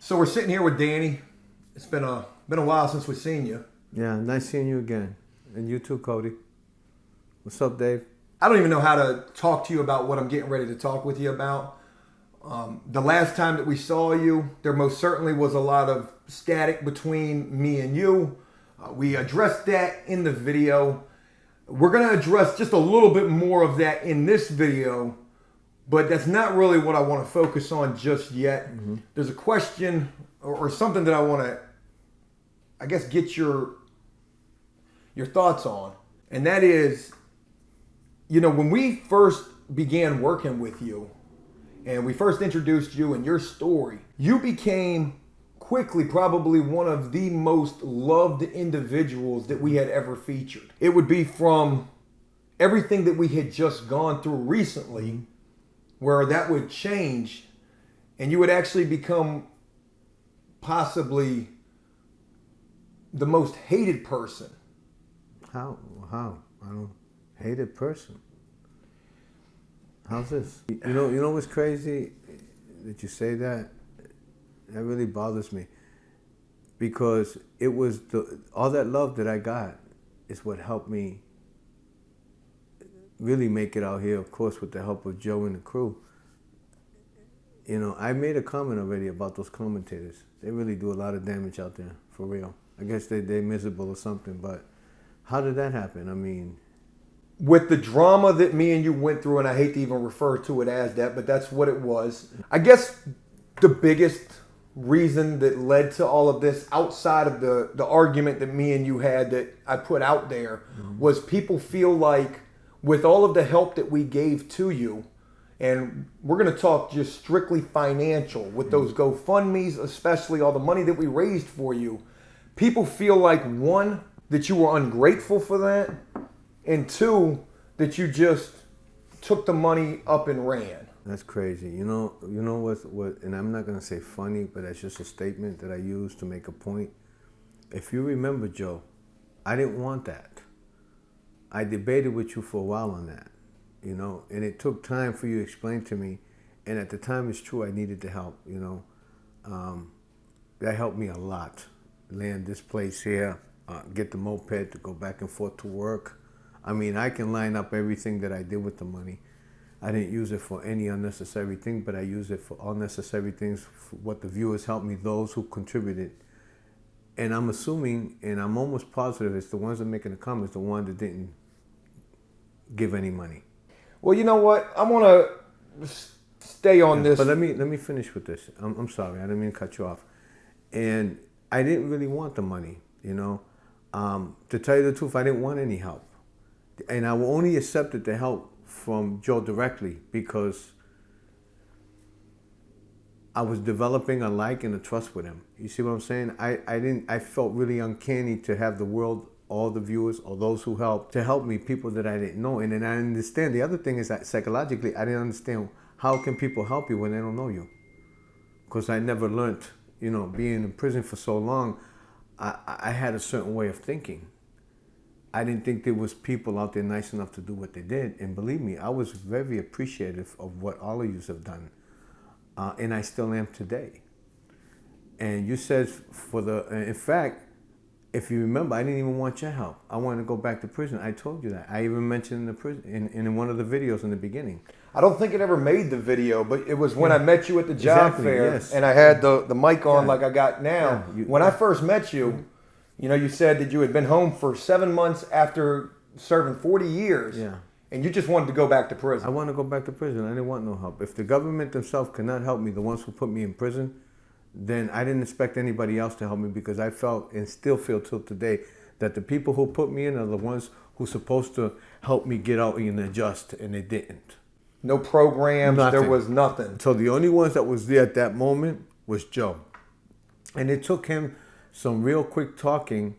So we're sitting here with Danny. It's been a while since we've seen you. Yeah, nice seeing you again. And you too, Cody. What's up, Dave? I don't even know how to talk to you about what I'm getting ready to talk with you about. The last time that we saw you, there most certainly was a lot of static between me and you. We addressed that in the video. We're going to address just a little bit more of that in this video, but that's not really what I want to focus on just yet. Mm-hmm. There's a question or something that I want to, I guess, get your thoughts on. And that is, you know, when we first began working with you and we first introduced you and your story, you became quickly probably one of the most loved individuals that we had ever featured. It would be from everything that we had just gone through recently, where that would change and you would actually become possibly the most hated person. How? I don't hated person. How's this? You know what's crazy? That you say that? That really bothers me. Because it was all that love that I got is what helped me really make it out here, of course, with the help of Joe and the crew. You know, I made a comment already about those commentators. They really do a lot of damage out there, for real. I guess they're miserable or something, but how did that happen? I mean, with the drama that me and you went through, and I hate to even refer to it as that, but that's what it was. I guess the biggest reason that led to all of this, outside of the argument that me and you had that I put out there, was people feel like with all of the help that we gave to you, and we're going to talk just strictly financial, with those GoFundMes, especially all the money that we raised for you, people feel like, one, that you were ungrateful for that, and two, that you just took the money up and ran. That's crazy. You know what, and I'm not going to say funny, but that's just a statement that I use to make a point. If you remember, Joe, I didn't want that. I debated with you for a while on that, you know, and it took time for you to explain to me, and at the time, it's true, I needed the help, you know. That helped me a lot. Land this place here, get the moped to go back and forth to work. I mean, I can line up everything that I did with the money. I didn't use it for any unnecessary thing, but I used it for all necessary things, for what the viewers helped me, those who contributed. And I'm assuming, and I'm almost positive, it's the ones that are making the comments, the ones that didn't give any money. Well, you know what? I want to stay on this. But let me finish with this. I'm sorry, I didn't mean to cut you off. And I didn't really want the money, you know. To tell you the truth, I didn't want any help. And I only accepted the help from Joe directly because I was developing a like and a trust with him. You see what I'm saying? I felt really uncanny to have the world, all the viewers or those who helped, to help me, people that I didn't know. And then I understand. The other thing is that psychologically, I didn't understand how can people help you when they don't know you? Because I never learned, you know, being in prison for so long, I had a certain way of thinking. I didn't think there was people out there nice enough to do what they did. And believe me, I was very appreciative of what all of you have done. And I still am today. And you said in fact, if you remember, I didn't even want your help. I wanted to go back to prison. I told you that. I even mentioned in the prison, in one of the videos in the beginning. I don't think it ever made the video, but it was when I met you at the job fair, yes. And I had the mic on like I got now. Yeah, when I first met you, you know, you said that you had been home for 7 months after serving 40 years. Yeah. And you just wanted to go back to prison. I wanted to go back to prison. I didn't want no help. If the government themselves cannot help me, the ones who put me in prison, then I didn't expect anybody else to help me, because I felt, and still feel till today, that the people who put me in are the ones who are supposed to help me get out and adjust, and they didn't. No programs, nothing. There was nothing. So the only ones that was there at that moment was Joe. And it took him some real quick talking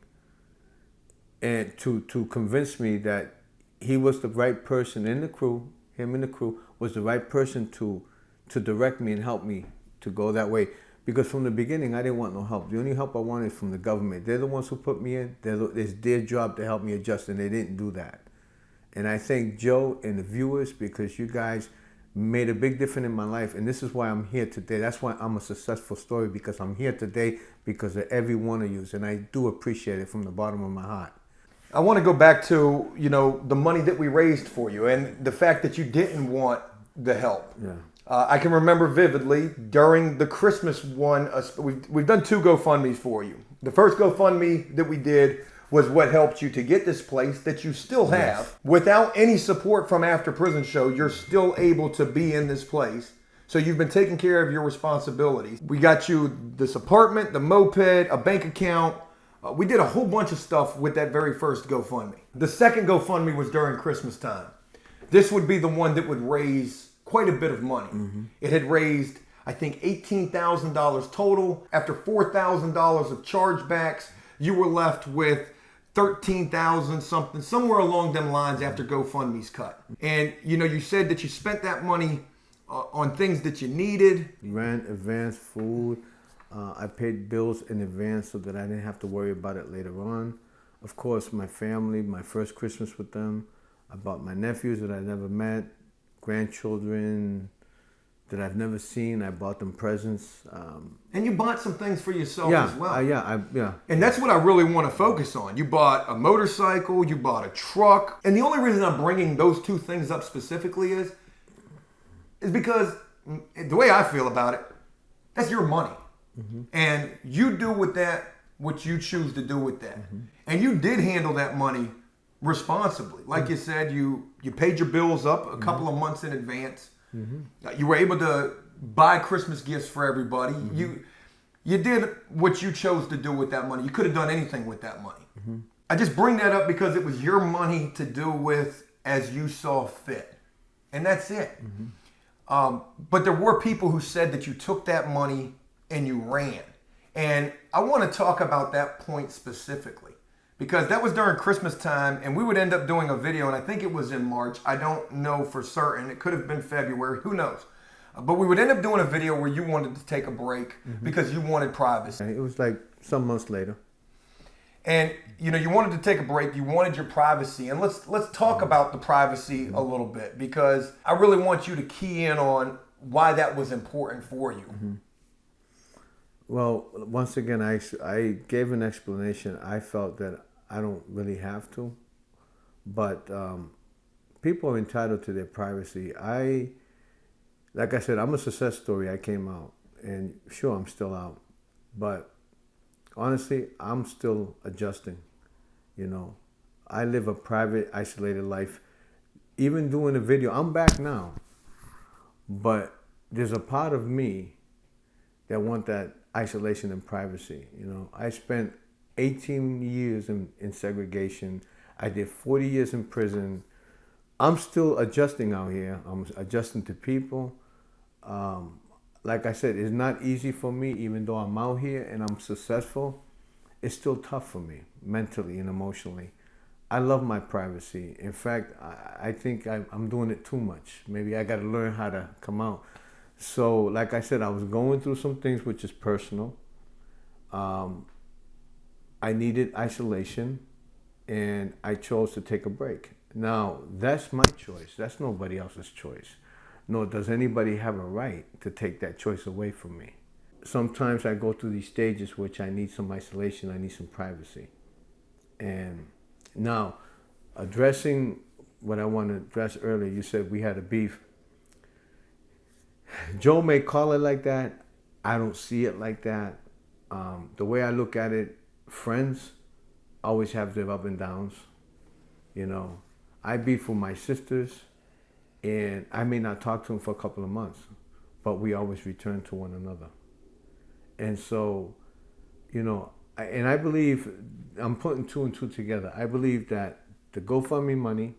and to convince me that he was the right person in the crew, him and the crew, was the right person to direct me and help me to go that way. Because from the beginning, I didn't want no help. The only help I wanted from the government. They're the ones who put me in. It's their job to help me adjust, and they didn't do that. And I thank Joe and the viewers, because you guys made a big difference in my life, and this is why I'm here today. That's why I'm a successful story, because I'm here today because of every one of you, and I do appreciate it from the bottom of my heart. I want to go back to, the money that we raised for you and the fact that you didn't want the help. Yeah. I can remember vividly during the Christmas one, we've done 2 GoFundMes for you. The first GoFundMe that we did was what helped you to get this place that you still have. Yes. Without any support from After Prison Show, you're still able to be in this place. So you've been taking care of your responsibilities. We got you this apartment, the moped, a bank account. We did a whole bunch of stuff with that very first GoFundMe. The second GoFundMe was during Christmas time. This would be the one that would raise quite a bit of money. Mm-hmm. It had raised, I think, $18,000 total. After $4,000 of chargebacks, you were left with 13,000 something, somewhere along them lines after GoFundMe's cut. And you said that you spent that money on things that you needed. Rent, advance, food. I paid bills in advance so that I didn't have to worry about it later on. Of course, my family, my first Christmas with them. I bought my nephews that I never met, grandchildren that I've never seen. I bought them presents. And you bought some things for yourself as well. Yeah. And that's what I really want to focus on. You bought a motorcycle, you bought a truck. And the only reason I'm bringing those 2 things up specifically is because the way I feel about it, that's your money. Mm-hmm. And you do with that what you choose to do with that. Mm-hmm. And you did handle that money responsibly. Like you said, you paid your bills up a couple of months in advance. Mm-hmm. You were able to buy Christmas gifts for everybody. Mm-hmm. You did what you chose to do with that money. You could have done anything with that money. Mm-hmm. I just bring that up because it was your money to do with as you saw fit. And that's it. Mm-hmm. But there were people who said that you took that money and you ran. And I want to talk about that point specifically because that was during Christmas time and we would end up doing a video, and I think it was in March. I don't know for certain. It could have been February. Who knows? But we would end up doing a video where you wanted to take a break because you wanted privacy. It was like some months later. And you wanted to take a break. You wanted your privacy. And let's talk about the privacy a little bit because I really want you to key in on why that was important for you. Mm-hmm. Well, once again, I gave an explanation. I felt that I don't really have to, but people are entitled to their privacy. Like I said, I'm a success story. I came out, and sure, I'm still out, but honestly, I'm still adjusting. I live a private, isolated life. Even doing a video, I'm back now, but there's a part of me that want that isolation and privacy. I spent 18 years in segregation. I did 40 years in prison. I'm still adjusting out here. I'm adjusting to people. Like I said, it's not easy for me, even though I'm out here and I'm successful. It's still tough for me, mentally and emotionally. I love my privacy. In fact, I think I'm doing it too much. Maybe I got to learn how to come out. So, like I said, I was going through some things which is personal. I needed isolation, and I chose to take a break. Now, that's my choice. That's nobody else's choice. Nor does anybody have a right to take that choice away from me. Sometimes I go through these stages which I need some isolation, I need some privacy. And now, addressing what I want to address earlier, you said we had a beef. Joe may call it like that. I don't see it like that. The way I look at it, friends always have their up and downs. I beef with my sisters, and I may not talk to them for a couple of months, but we always return to one another. And so, and I believe, I'm putting 2 and 2 together. I believe that the GoFundMe money,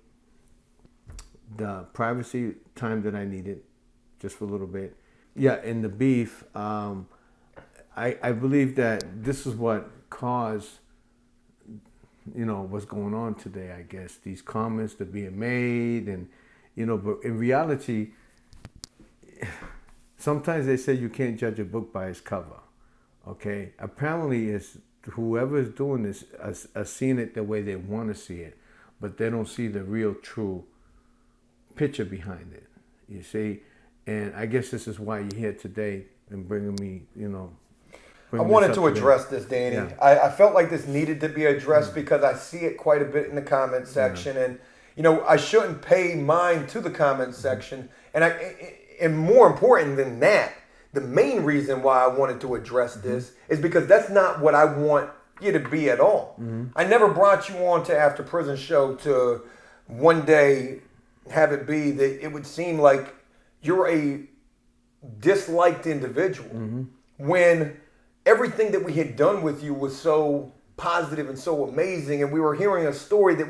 the privacy time that I needed, just for a little bit. Yeah, and the beef, I believe that this is what caused, what's going on today, I guess. These comments that are being made and, but in reality, sometimes they say you can't judge a book by its cover, okay? Apparently, it's whoever is doing this is seeing it the way they want to see it, but they don't see the real, true picture behind it. You see, and I guess this is why you're here today and bringing me, I wanted to address this, Danny. Yeah. I felt like this needed to be addressed because I see it quite a bit in the comment section, and I shouldn't pay mind to the comment section. And more important than that, the main reason why I wanted to address this is because that's not what I want you to be at all. I never brought you on to After Prison Show to one day have it be that it would seem like you're a disliked individual when everything that we had done with you was so positive and so amazing, and we were hearing a story that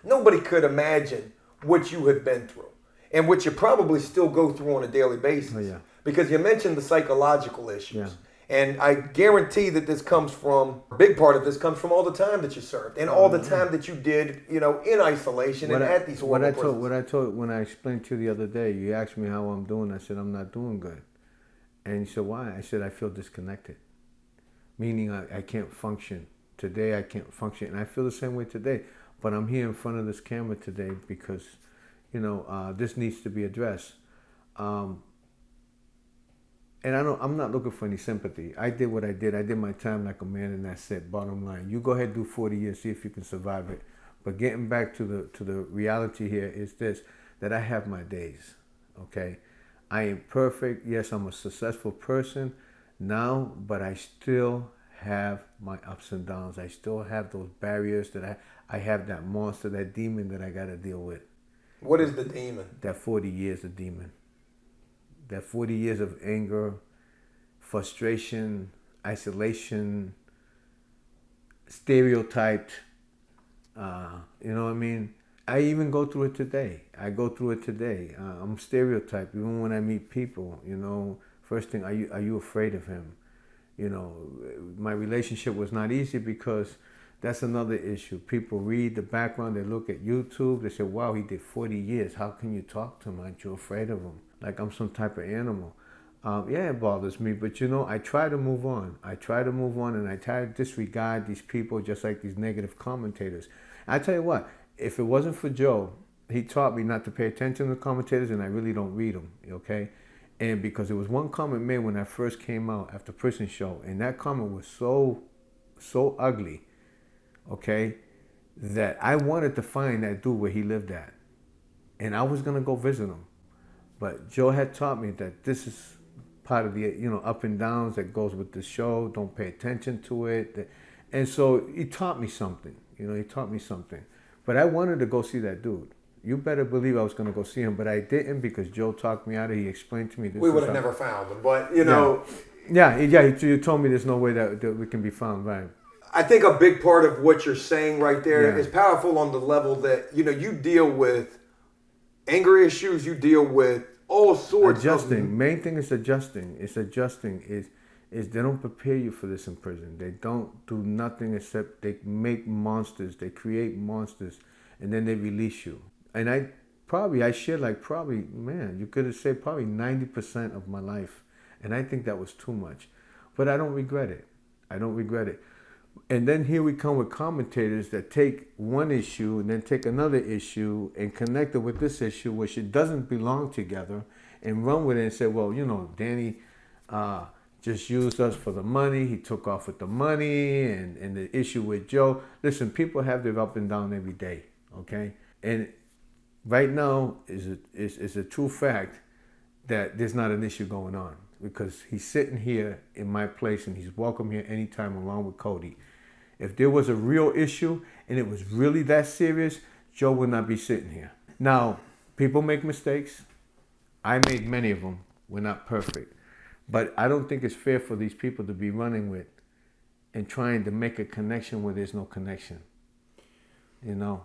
nobody could imagine what you had been through and what you probably still go through on a daily basis. Oh, yeah. Because you mentioned the psychological issues. Yeah. And I guarantee that a big part of this comes from all the time that you served and all the time that you did, in isolation at these horrible prisons. When I explained to you the other day, you asked me how I'm doing. I said, I'm not doing good. And you said, why? I said, I feel disconnected. Meaning I can't function. Today I can't function. And I feel the same way today. But I'm here in front of this camera today because, this needs to be addressed. And I'm not looking for any sympathy. I did what I did. I did my time like a man, and that's it. Bottom line. You go ahead, do 40 years, see if you can survive it. But getting back to the reality here is this, that I have my days, okay? I ain't perfect. Yes, I'm a successful person now, but I still have my ups and downs. I still have those barriers that I have that monster, that demon that I got to deal with. What is the demon? That 40 years of demon. That 40 years of anger, frustration, isolation, stereotyped, you know what I mean? I even go through it today. I'm stereotyped even when I meet people, First thing, are you afraid of him? My relationship was not easy because that's another issue. People read the background, they look at YouTube, they say, wow, he did 40 years. How can you talk to him? Aren't you afraid of him? Like I'm some type of animal. Yeah, it bothers me, but I try to move on. And I try to disregard these people just like these negative commentators. I tell you what, if it wasn't for Joe, he taught me not to pay attention to the commentators, and I really don't read them, okay? And because there was one comment made when I first came out after Prison Show, and that comment was so ugly, okay, that I wanted to find that dude where he lived at. And I was going to go visit him. But Joe had taught me that this is part of the, up and downs that goes with the show. Don't pay attention to it. And so he taught me something. But I wanted to go see that dude. You better believe I was going to go see him, but I didn't because Joe talked me out of it. He explained to me this. We would have never found him, but, Yeah, you told me there's no way that we can be found, right? I think a big part of what you're saying right there is powerful on the level that, you deal with anger issues, you deal with all sorts adjusting. Main thing is adjusting. Is they don't prepare you for this in prison. They don't do nothing except they make monsters. They create monsters, and then they release you. And I shared you could have said probably 90% of my life, and I think that was too much, but I don't regret it. And then here we come with commentators that take one issue and then take another issue and connect it with this issue, which it doesn't belong together, and run with it and say, well, Danny just used us for the money. He took off with the money, and the issue with Joe. Listen, people have their up and down every day, okay? And right now is a true fact that there's not an issue going on because he's sitting here in my place and he's welcome here anytime along with Cody. If there was a real issue and it was really that serious, Joe would not be sitting here. Now, people make mistakes. I made many of them. We're not perfect. But I don't think it's fair for these people to be running with and trying to make a connection where there's no connection.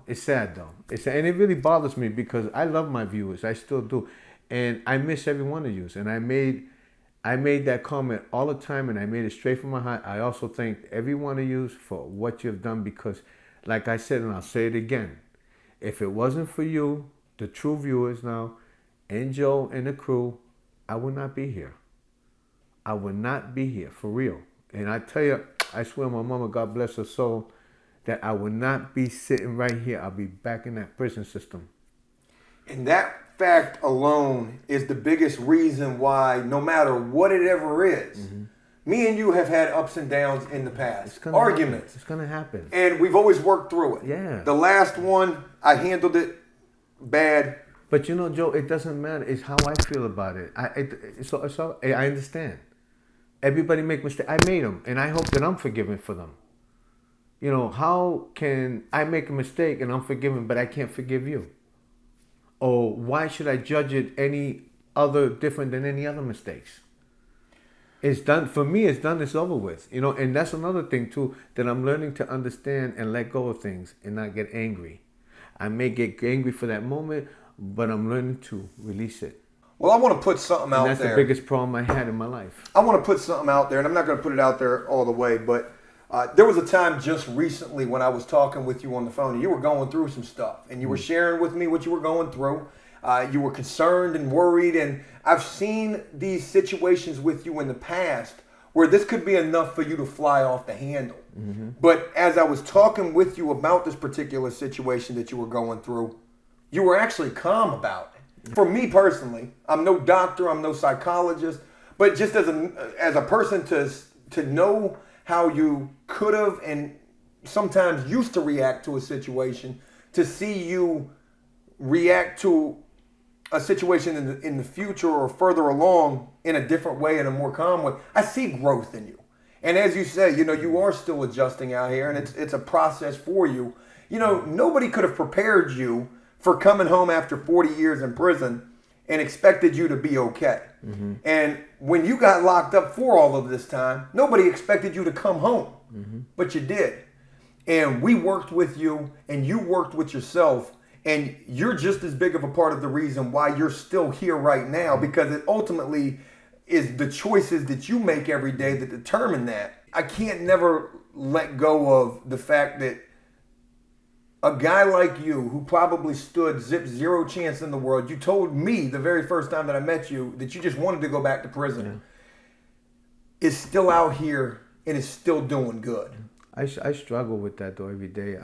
It's sad though. And it really bothers me because I love my viewers. I still do. And I miss every one of you. And I made that comment all the time, and I made it straight from my heart. I also thank every one of you for what you've done because, like I said, and I'll say it again, if it wasn't for you, the true viewers now, and Joe and the crew, I would not be here. I would not be here, for real. And I tell you, I swear my mama, God bless her soul, that I would not be sitting right here. I'll be back in that prison system. And that fact alone is the biggest reason why, no matter what it ever is, me and you have had ups and downs in the past. Arguments. It's going to happen. And we've always worked through it. Yeah. The last one, I handled it bad. But you know, Joe, it doesn't matter. It's how I feel about it. I understand. Everybody make mistakes. I made them, and I hope that I'm forgiven for them. You know, how can I make a mistake and I'm forgiven, but I can't forgive you? Or why should I judge it any other different than any other mistakes? It's done for me. It's done. It's over with. You know, and that's another thing too that I'm learning to understand and let go of things and not get angry. I may get angry for that moment, but I'm learning to release it. Well, I want to put something out there. And that's the biggest problem I had in my life. I want to put something out there, and I'm not going to put it out there all the way, but there was a time just recently when I was talking with you on the phone, and you were going through some stuff, and you were sharing with me what you were going through. You were concerned and worried, and I've seen these situations with you in the past where this could be enough for you to fly off the handle. Mm-hmm. But as I was talking with you about this particular situation that you were going through, you were actually calm about it. For me personally, I'm no doctor, I'm no psychologist, but just as a person to know how you could have and sometimes used to react to a situation, to see you react to a situation in the future or further along in a different way, in a more calm way, I see growth in you. And as you say, you know, you are still adjusting out here, and it's a process for you. You know, nobody could have prepared you for coming home after 40 years in prison and expected you to be okay. Mm-hmm. And when you got locked up for all of this time, nobody expected you to come home, but you did. And we worked with you, and you worked with yourself, and you're just as big of a part of the reason why you're still here right now, because it ultimately is the choices that you make every day that determine that. I can't never let go of the fact that a guy like you, who probably stood zero chance in the world, you told me the very first time that I met you that you just wanted to go back to prison, is still out here and is still doing good. I struggle with that though every day.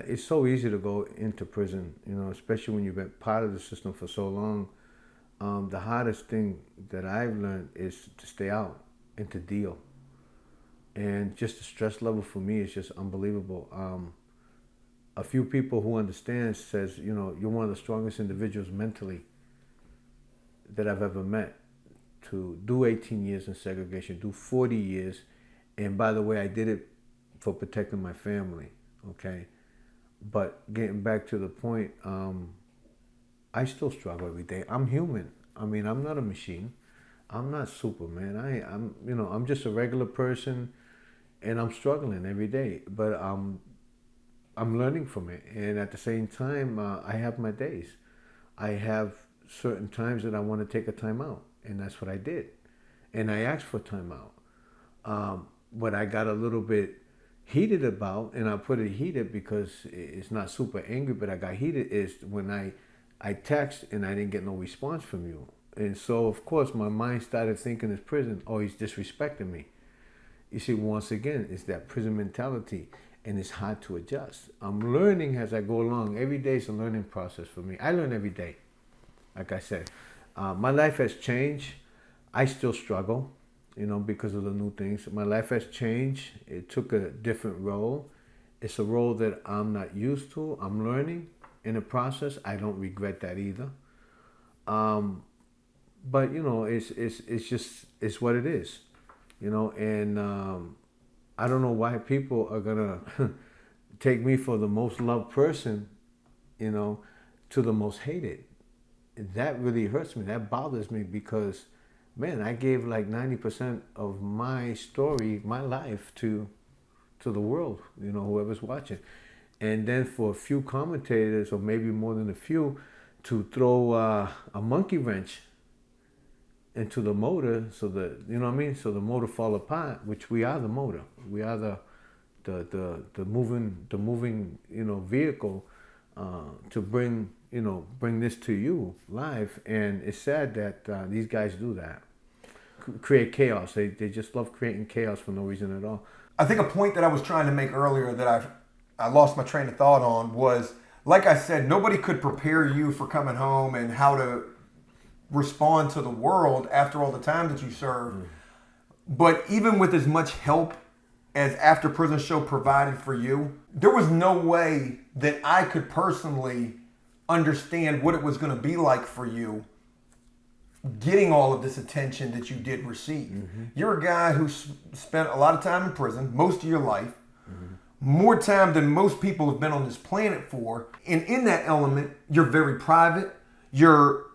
It's so easy to go into prison, you know, especially when you've been part of the system for so long. The hardest thing that I've learned is to stay out and to deal. And just the stress level for me is just unbelievable. A few people who understand says, you know, you're one of the strongest individuals mentally that I've ever met to do 18 years in segregation, do 40 years. And by the way, I did it for protecting my family, okay? But getting back to the point, I still struggle every day. I'm human. I mean, I'm not a machine. I'm not Superman. I'm just a regular person, and I'm struggling every day. But I'm learning from it, and at the same time, I have my days. I have certain times that I want to take a time out, and that's what I did. And I asked for time out. What I got a little bit heated about, and I put it heated because it's not super angry, but I got heated, is when I text and I didn't get no response from you. And so, of course, my mind started thinking as prison, oh, he's disrespecting me. You see, once again, it's that prison mentality, and it's hard to adjust. I'm learning as I go along. Every day is a learning process for me. I learn every day, like I said. My life has changed. I still struggle, you know, because of the new things. My life has changed. It took a different role. It's a role that I'm not used to. I'm learning in the process. I don't regret that either. But you know, it's what it is, you know. And I don't know why people are gonna take me for the most loved person, you know, to the most hated. That really hurts me. That bothers me because, man, I gave like 90% of my story, my life to the world, you know, whoever's watching. And then for a few commentators, or maybe more than a few, to throw a monkey wrench into the motor so that, you know what I mean? So the motor fall apart, which we are the motor. We are the moving, you know, vehicle to bring this to you live. And it's sad that these guys do that. Create chaos. They just love creating chaos for no reason at all. I think a point that I was trying to make earlier that I lost my train of thought on was like I said, nobody could prepare you for coming home and how to respond to the world after all the time that you served. But even with as much help as After Prison Show provided for you, there was no way that I could personally understand what it was going to be like for you getting all of this attention that you did receive. You're a guy who spent a lot of time in prison, most of your life, more time than most people have been on this planet for. And in that element, you're very private, you're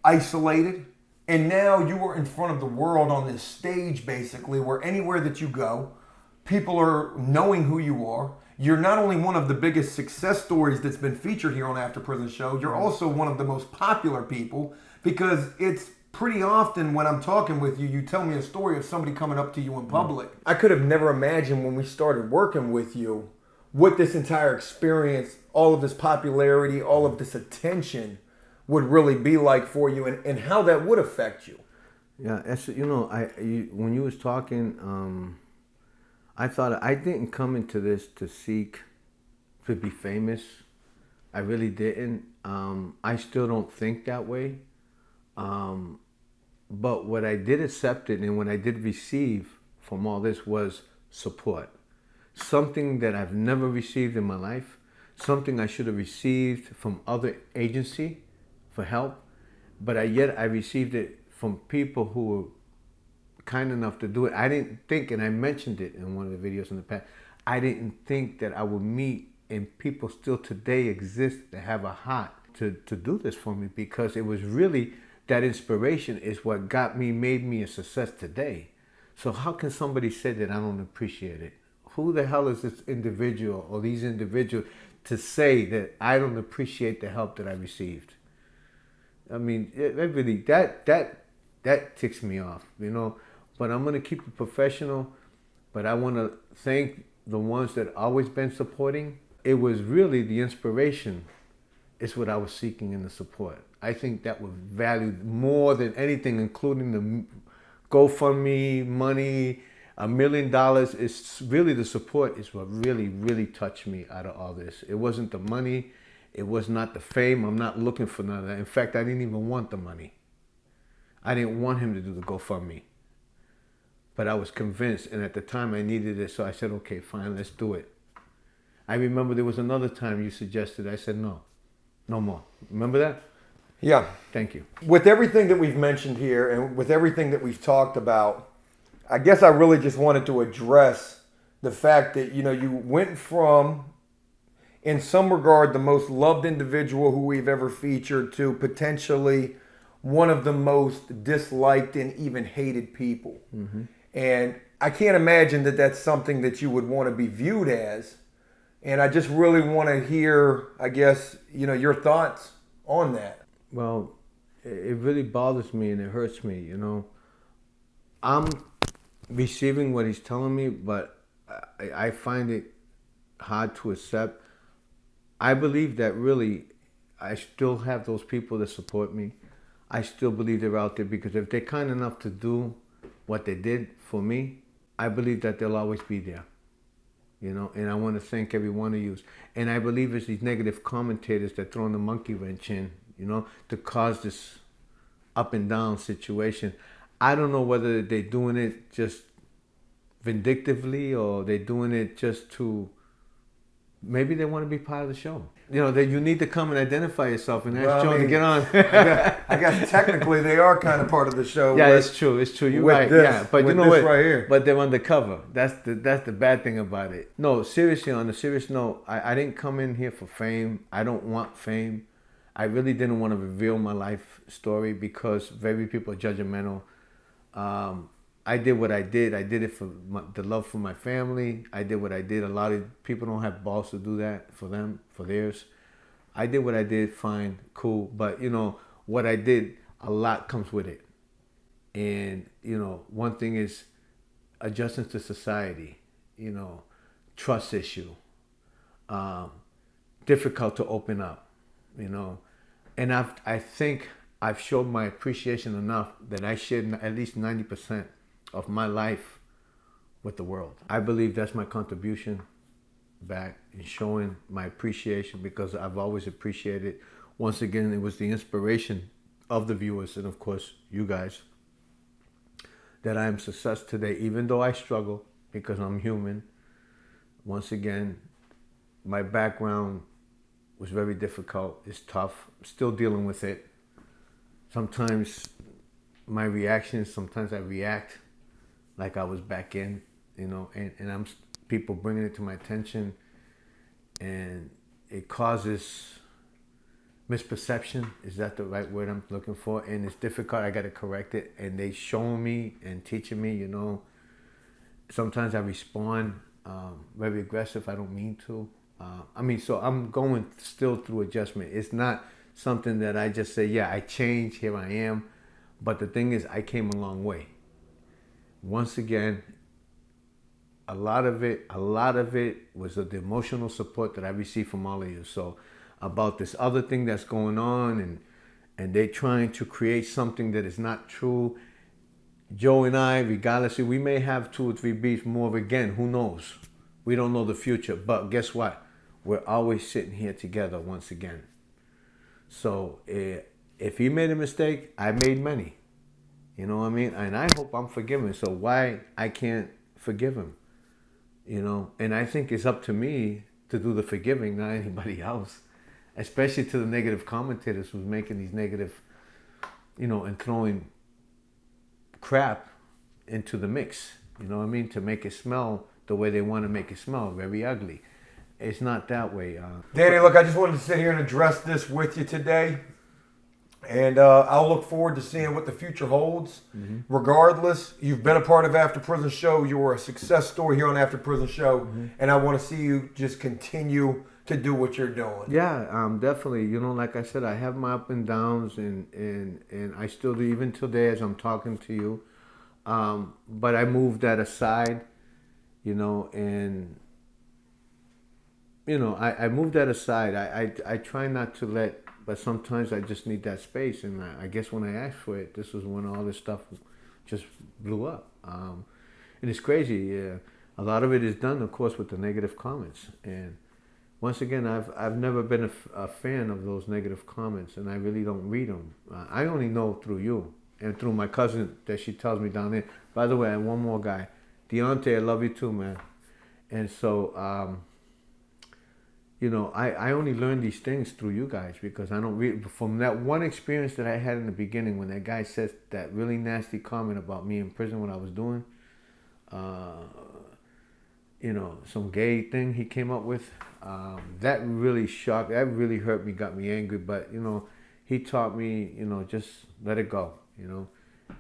isolated, and now you are in front of the world on this stage, basically, where anywhere that you go, people are knowing who you are. You're not only one of the biggest success stories that's been featured here on After Prison Show, you're also one of the most popular people, because it's pretty often when I'm talking with you, you tell me a story of somebody coming up to you in public. I could have never imagined when we started working with you what this entire experience, all of this popularity, all of this attention would really be like for you, and how that would affect you. Yeah, that's, when you was talking, I thought I didn't come into this to seek to be famous. I really didn't. I still don't think that way. But what I did accept it, and what I did receive from all this was support. Something that I've never received in my life, something I should have received from other agency for help, but yet I received it from people who were kind enough to do it. I didn't think, and I mentioned it in one of the videos in the past, I didn't think that I would meet, and people still today exist that have a heart to do this for me, because it was really that inspiration is what made me a success today. So how can somebody say that I don't appreciate it? Who the hell is this individual or these individuals to say that I don't appreciate the help that I received? I mean, it really, that ticks me off, But I'm going to keep it professional. But I want to thank the ones that always been supporting. It was really the inspiration is what I was seeking in the support. I think that was valued more than anything, including the GoFundMe, money, $1 million. It's really the support is what really, really touched me out of all this. It wasn't the money. It was not the fame. I'm not looking for none of that. In fact, I didn't even want the money. I didn't want him to do the GoFundMe. But I was convinced, and at the time I needed it, so I said, okay, fine, let's do it. I remember there was another time you suggested, I said, no more. Remember that? Yeah. Thank you. With everything that we've mentioned here, and with everything that we've talked about, I guess I really just wanted to address the fact that, you went from, in some regard, the most loved individual who we've ever featured to potentially one of the most disliked and even hated people. Mm-hmm. And I can't imagine that that's something that you would want to be viewed as. And I just really want to hear, I guess, your thoughts on that. Well, it really bothers me and it hurts me, I'm receiving what he's telling me, but I find it hard to accept. I believe that really I still have those people that support me. I still believe they're out there, because if they're kind enough to do what they did for me, I believe that they'll always be there. And I want to thank every one of you. And I believe it's these negative commentators that throw the monkey wrench in, to cause this up and down situation. I don't know whether they're doing it just vindictively or they're doing it just to, maybe they want to be part of the show. That you need to come and identify yourself and ask Joe to get on. I guess technically they are kind of part of the show. Yeah, it's true. You're right. But you know what? Right here. But they're undercover. That's the bad thing about it. No, seriously, on a serious note, I didn't come in here for fame. I don't want fame. I really didn't want to reveal my life story because very people are judgmental. I did what I did. I did it for the love for my family. I did what I did. A lot of people don't have balls to do that for them, for theirs. I did what I did, fine, cool. But, what I did, a lot comes with it. And, one thing is adjusting to society, trust issue, difficult to open up, And I think I've showed my appreciation enough that I shared at least 90% of my life with the world. I believe that's my contribution back and showing my appreciation, because I've always appreciated. Once again, it was the inspiration of the viewers and of course you guys that I am success today, even though I struggle because I'm human. Once again, my background was very difficult. It's tough. I'm still dealing with it. Sometimes my reactions, sometimes I react like I was back in, and I'm people bringing it to my attention, and it causes misperception. Is that the right word I'm looking for? And it's difficult. I got to correct it. And they showing me and teaching me, sometimes I respond very aggressive. I don't mean to. So I'm going still through adjustment. It's not something that I just say, yeah, I changed, here I am. But the thing is, I came a long way. Once again, a lot of it was the emotional support that I received from all of you. So about this other thing that's going on, and they're trying to create something that is not true. Joe and I, regardless, we may have 2 or 3 beats more again. Who knows? We don't know the future. But guess what? We're always sitting here together once again. So if he made a mistake, I made many. You know what I mean? And I hope I'm forgiven. So why I can't forgive him? And I think it's up to me to do the forgiving, not anybody else. Especially to the negative commentators who's making these negative, and throwing crap into the mix. You know what I mean? To make it smell the way they want to make it smell, very ugly. It's not that way. Danny, look, I just wanted to sit here and address this with you today. And I'll look forward to seeing what the future holds. Mm-hmm. Regardless, you've been a part of After Prison Show. You were a success story here on After Prison Show. Mm-hmm. And I want to see you just continue to do what you're doing. Yeah, definitely. Like I said, I have my up and downs, and I still do, even today as I'm talking to you. But I moved that aside, I moved that aside. I try not to let, but sometimes I just need that space. And I guess when I asked for it, this was when all this stuff just blew up. And it's crazy. Yeah. A lot of it is done, of course, with the negative comments. And once again, I've never been a fan of those negative comments, and I really don't read them. I only know through you and through my cousin that she tells me down there. By the way, and one more guy, Deontay, I love you too, man. And so, I only learned these things through you guys, because I don't read. From that one experience that I had in the beginning, when that guy said that really nasty comment about me in prison, what I was doing, some gay thing he came up with, that really shocked, that really hurt me, got me angry. But, he taught me, just let it go,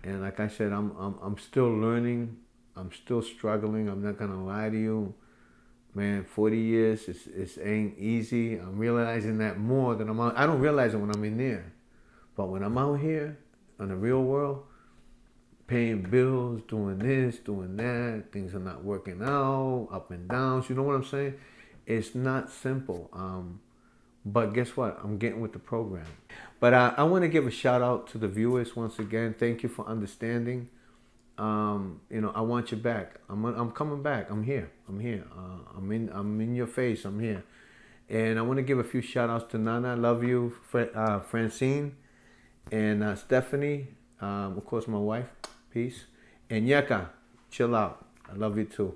And like I said, I'm still learning. I'm still struggling. I'm not going to lie to you. Man, 40 years, it ain't easy. I'm realizing that more than I'm out. I don't realize it when I'm in there. But when I'm out here in the real world, paying bills, doing this, doing that, things are not working out, up and downs, you know what I'm saying? It's not simple. But guess what? I'm getting with the program. But I want to give a shout out to the viewers once again. Thank you for understanding. I want you back. I'm coming back. I'm here. I'm in your face. I'm here. And I want to give a few shout outs to Nana. I love you, Francine, and Stephanie. Of course, my wife. Peace. And Yeka, chill out. I love you too.